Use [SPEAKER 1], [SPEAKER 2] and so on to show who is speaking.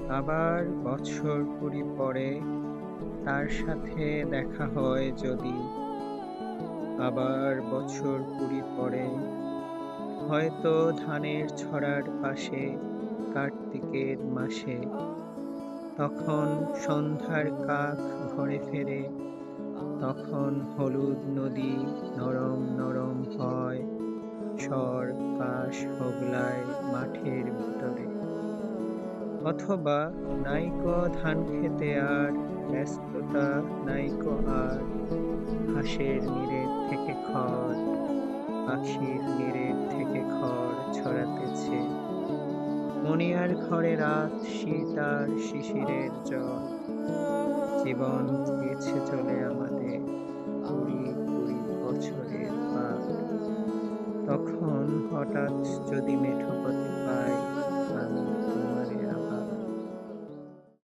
[SPEAKER 1] আবার বছর কুড়ি পরে তার সাথে দেখা হয় যদি, আবার বছর কুড়ি পরে হয়তো ধানের ছড়ার পাশে কার্তিকের মাসে, তখন সন্ধ্যার কাক ঘরে ফেরে, তখন হলুদ নদী নরম নরম হয়, স্বর কাশ হোগলায় মাঠের ভিতরে। অথবা নাইকো ধান খেতে আর ব্যস্ততা, নাইকো আর হাঁসের নিরেট থেকে খড়, পাখির নিরেট থেকে খড় ছড়াতেছে। মণিয়ার ঘরে রাত, শীত আর শিশিরের জল। জীবন গেছে চলে আমাদের কুড়ি কুড়ি বছরের পার। তখন হঠাৎ যদি মেঠো পথে পাই